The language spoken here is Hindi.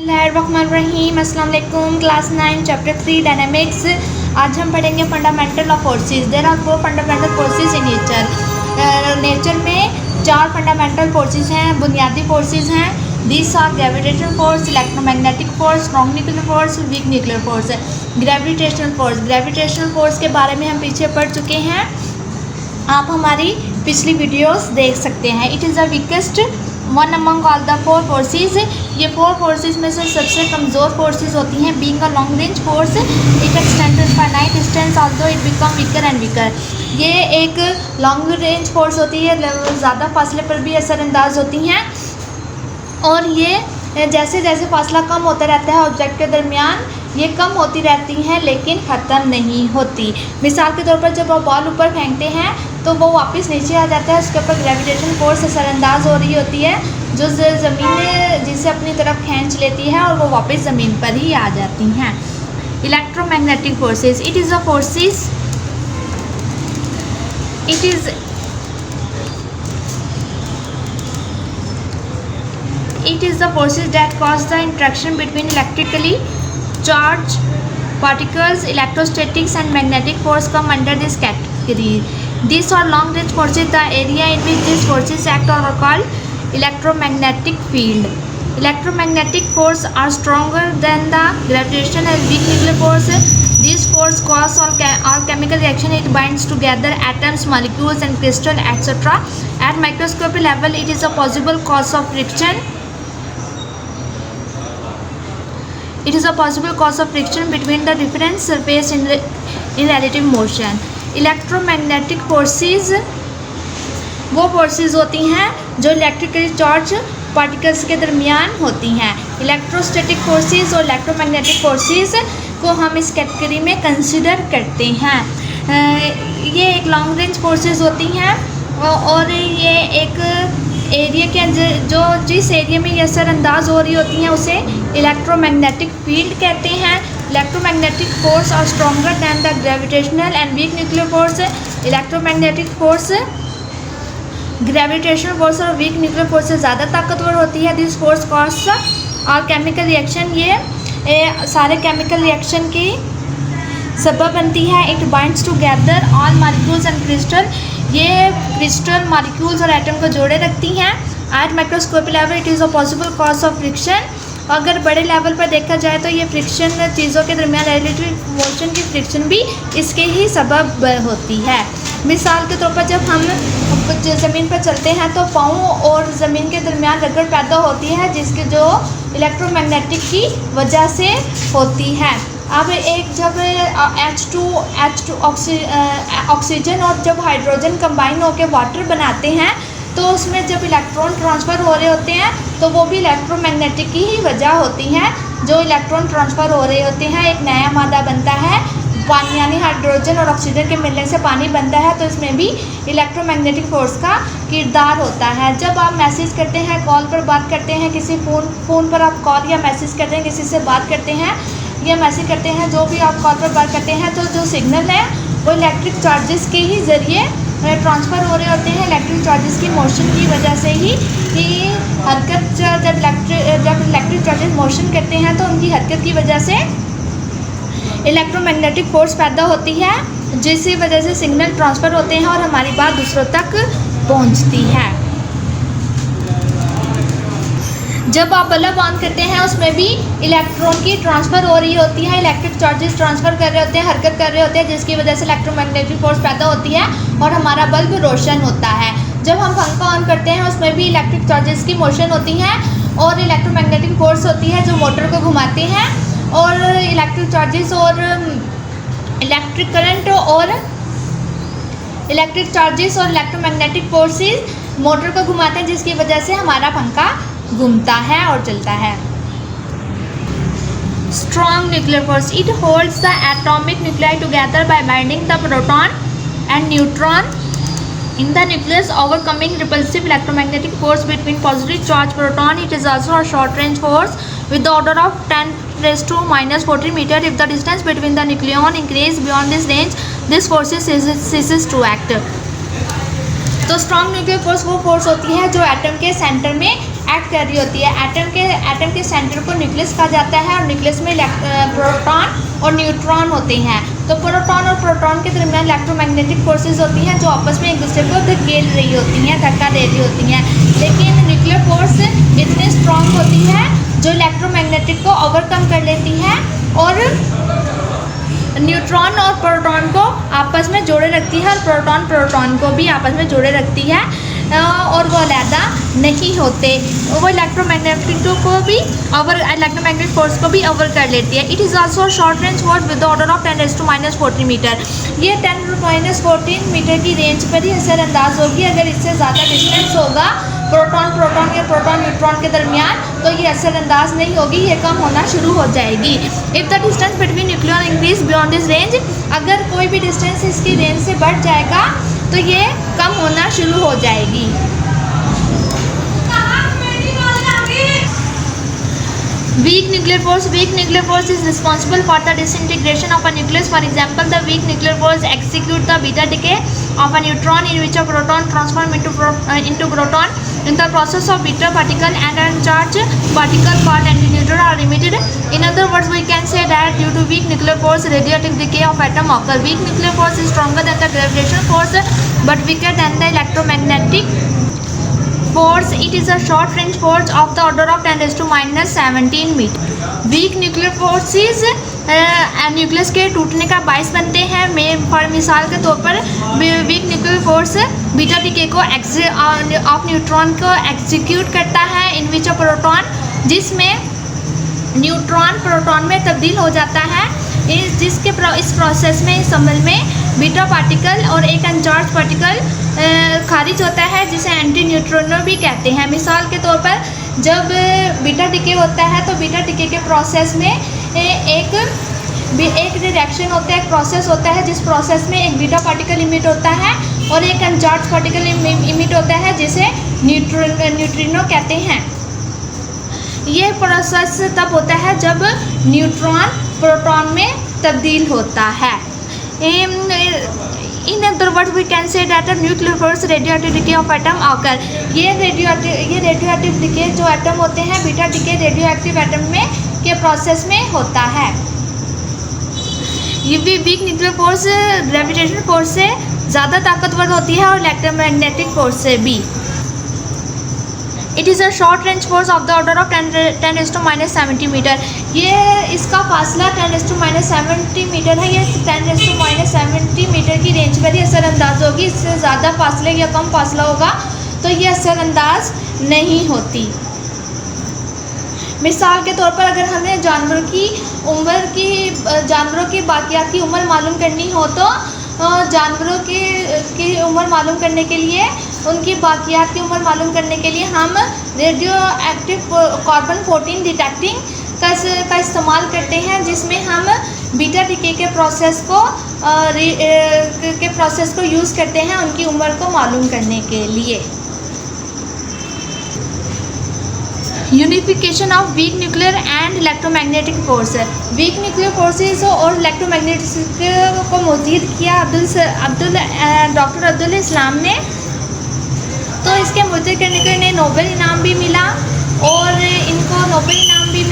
बिस्मिल्लाहिर्रहमानिर्रहीम। अस्सलाम वालेकुम। Class 9 chapter 3 dynamics. आज हम पढ़ेंगे fundamental of forces. There are 4 fundamental forces in nature. Nature में 4 फंडामेंटल फोर्सेस हैं, बुनियादी फोर्सेस हैं। This are gravitational force, electromagnetic force, strong nuclear force, weak nuclear force. Gravitational force के बारे में हम पीछे पढ़ चुके हैं, आप हमारी पिछली वीडियोस देख सकते हैं। It is the weakest one among all the 4 forces. ये 4 फोर्सेस में से सबसे कमज़ोर फोर्सेस होती हैं। Being a long range force it extend finite distance although it become weaker and weaker. ये एक लॉन्ग रेंज फोर्स होती है, ज़्यादा फासले पर भी असरअंदाज होती हैं, और ये जैसे जैसे फासला कम होता रहता है ऑब्जेक्ट के दरमियान, ये कम होती रहती हैं लेकिन ख़त्म नहीं होती। मिसाल के तौर पर जब आप बॉल ऊपर फेंकते हैं तो वो वापस नीचे आ जाता है, उसके ऊपर ग्रेविटेशन फोर्स असरअंदाज हो रही होती है जो ज़मीन जिसे अपनी तरफ खींच लेती है और वो वापस ज़मीन पर ही आ जाती हैं। Electromagnetic forces it is the forces that cause the interaction between electrically charged particles. Electrostatics and magnetic force come under this category. These are long range forces. The area in which these forces act are called electromagnetic field. Electromagnetic force are stronger than the gravitational and weak nuclear force. These force cause all chemical reaction. It binds together atoms, molecules and crystal etc. At microscopic level it is a possible cause of friction. It is a possible cause of friction between the different surface in relative motion. Electromagnetic forces वो फोर्सेस होती हैं जो इलेक्ट्रिकली चार्ज पार्टिकल्स के दरमियान होती हैं। इलेक्ट्रोस्टैटिक फोर्सेस और इलेक्ट्रोमैग्नेटिक फोर्सेस को हम इस कैटेगरी में कंसिडर करते हैं। ये एक लॉन्ग रेंज फोर्सेस होती हैं और ये एक एरिया के अंदर जो जिस एरिया में ये असरअंदाज हो रही होती हैं उसे इलेक्ट्रोमैग्नेटिक फील्ड कहते हैं। Electromagnetic force are stronger than the gravitational and weak nuclear force. Electromagnetic force gravitational force और वीक न्यूक्लियर फोर्स से ज़्यादा ताकतवर होती है। दिस फोर्स कॉज और केमिकल रिएक्शन, ये सारे केमिकल रिएक्शन की सबब बनती है। It binds together all molecules and crystal, ये क्रिस्टल मॉलिक्यूल्स और एटम को जोड़े रखती हैं। At microscopic level it is a possible cause of friction. अगर बड़े लेवल पर देखा जाए तो ये फ्रिक्शन चीज़ों के दरमियान रिलेटिव मोशन की फ्रिक्शन भी इसके ही सबब होती है। मिसाल के तौर पर जब हम ज़मीन पर चलते हैं तो पाँव और ज़मीन के दरमियान रगड़ पैदा होती है जिसके जो इलेक्ट्रोमैग्नेटिक की वजह से होती है। अब एक जब H2 ऑक्सीजन और जब हाइड्रोजन कंबाइन होकर वाटर बनाते हैं तो उसमें जब इलेक्ट्रॉन ट्रांसफ़र हो रहे होते हैं तो वो भी इलेक्ट्रोमैग्नेटिक की ही वजह होती हैं। जो इलेक्ट्रॉन ट्रांसफ़र हो रहे होते हैं, एक नया मादा बनता है, पानी यानी हाइड्रोजन और ऑक्सीजन के मिलने से पानी बनता है, तो इसमें भी इलेक्ट्रोमैग्नेटिक फोर्स का किरदार होता है। जब आप मैसेज करते हैं, कॉल पर बात करते हैं, किसी फ़ोन पर आप कॉल या मैसेज करते हैं, किसी से बात करते हैं या मैसेज करते हैं, जो भी आप कॉल पर बात करते हैं, तो जो सिग्नल है वो इलेक्ट्रिक चार्जेस के ही ज़रिए ट्रांसफ़र हो रहे होते हैं। इलेक्ट्रिक चार्जेस की मोशन की वजह से ही हरकत, जब इलेक्ट्रिक चार्जेस मोशन करते हैं तो उनकी हरकत की वजह से इलेक्ट्रोमैग्नेटिक फोर्स पैदा होती है, जिसकी वजह से सिग्नल ट्रांसफ़र होते हैं और हमारी बात दूसरों तक पहुंचती है। जब आप बल्ब ऑन करते हैं उसमें भी इलेक्ट्रॉन की ट्रांसफ़र हो रही होती है, इलेक्ट्रिक चार्जेस ट्रांसफ़र कर रहे होते हैं, हरकत कर रहे होते हैं, जिसकी वजह से इलेक्ट्रोमैग्नेटिक फोर्स पैदा होती है और हमारा बल्ब रोशन होता है। जब हम पंखा ऑन करते हैं उसमें भी इलेक्ट्रिक चार्जेस की मोशन होती है और इलेक्ट्रोमैग्नेटिक फोर्स होती है जो मोटर को घुमाते हैं, और इलेक्ट्रिक चार्जेस और इलेक्ट्रिक करंट और इलेक्ट्रोमैग्नेटिक फोर्सेस मोटर को घुमाते हैं, जिसकी वजह से हमारा पंखा घूमता है और चलता है। Strong nuclear force it holds the atomic nuclei together by binding the proton and neutron in the nucleus, overcoming repulsive electromagnetic force between positive charge proton. It is also a short range force with the order of 10⁻⁻40 meter. If the distance between the nucleon increase beyond this range, this force ceases to act. तो स्ट्रॉन्ग न्यूक्लियर फोर्स वो फोर्स होती है जो एटम के सेंटर में एक्ट कर रही होती है। एटम के सेंटर को न्यूक्लियस कहा जाता है और न्यूक्लियस में प्रोटॉन और न्यूट्रॉन होते हैं। तो प्रोटॉन और प्रोटॉन के दरमियान इलेक्ट्रोमैग्नेटिक फोर्सेज होती हैं जो आपस में एक दूसरे को धकेल रही होती हैं, धक्का दे रही होती हैं। लेकिन न्यूक्लियर फोर्स इतनी स्ट्रांग होती है जो इलेक्ट्रोमैग्नेटिक को ओवरकम कर लेती है और न्यूट्रॉन और प्रोटॉन को आपस में जोड़े रखती है और प्रोटॉन को भी आपस में जोड़े रखती है और वो अलहदा नहीं होते। वो इलेक्ट्रोमैग्नेटिक फोर्स को भी ओवर कर लेती है। It is also short range force with the order of 10⁻⁴ metre. ये 10⁻⁴ मीटर की रेंज पर ही असरअंदाज होगी। अगर इससे ज़्यादा डिस्टेंस होगा प्रोटॉन या प्रोटॉन न्यूट्रॉन के दरमियान तो ये असरअंदाज नहीं होगी, ये कम होना शुरू हो जाएगी। If the distance between nucleon increase beyond this range, अगर कोई भी डिस्टेंस इसकी रेंज से बढ़ जाएगा तो ये कम होना शुरू हो जाएगी। Weak nuclear force is responsible for the disintegration of a nucleus. For example, the weak nuclear force execute the beta decay of a neutron in which a proton transform into proton. In the process of beta particle and uncharged particle called antineutron are emitted. In other words, we can say that due to weak nuclear force, radioactive decay of atom occur. Weak nuclear force is stronger than the gravitational force but weaker than the electromagnetic force. It is a short range force of the order of 10⁻⁷ metre. Weak nuclear forces nucleus के टूटने का बायस बनते हैं। फॉर मिसाल के तौर पर week nuclear force beta decay को ऑफ न्यूट्रॉन को एग्जीक्यूट करता है इन विच अ प्रोटॉन, जिसमें न्यूट्रॉन प्रोटॉन में तब्दील हो जाता है। इस प्रोसेस में, इस अमल में बीटा पार्टिकल और एक अनचार्ज पार्टिकल खारिज होता है जिसे एंटी न्यूट्रिनो भी कहते हैं। मिसाल के तौर पर जब बीटा डिके होता है तो बीटा डिके के प्रोसेस में एक रिएक्शन होता है, एक प्रोसेस होता है जिस प्रोसेस में एक बीटा पार्टिकल इमिट होता है और एक अनचार्ज पार्टिकल इमिट होता है जिसे न्यूट्रिनो कहते हैं। ये प्रोसेस तब होता है जब न्यूट्रॉन प्रोटॉन में तब्दील होता है। In other words, we can say that a nuclear force radioactive decay of atom occur. ये रेडियोएक्टिव डिके जो एटम होते हैं, बीटा डिके रेडियोएक्टिव एटम में के प्रोसेस में होता है। ये भी week nuclear force gravitational force से ज़्यादा ताकतवर होती है और इलेक्ट्रोमैग्नेटिक फोर्स से भी। It is a short range force of the order of 10⁻⁷ metre. ये इसका फासला 10⁻⁷ मीटर है। ये 10⁻⁷ मीटर की रेंज पर ही असरअंदाज होगी। इससे ज़्यादा फासले या कम फासला होगा तो ये असरअंदाज नहीं होती। मिसाल के तौर पर अगर हमें जानवरों की बाकियात की उम्र मालूम करनी हो तो जानवरों की उम्र मालूम करने के लिए, उनकी बाकियात की उम्र मालूम करने के लिए हम रेडियो एक्टिव कार्बन 14 डिटेक्टिंग का इस्तेमाल करते हैं, जिसमें हम बीटा डिके के प्रोसेस को यूज़ करते हैं उनकी उम्र को मालूम करने के लिए। Unification of weak nuclear and electromagnetic force. Weak nuclear forces और इलेक्ट्रोमैग्नेटिक को मज़ीद किया डॉक्टर अब्दुल इस्लाम ने, तो इसके मुझे करने के लिए नोबेल इनाम भी मिला और इनको नोबेल इनाम भी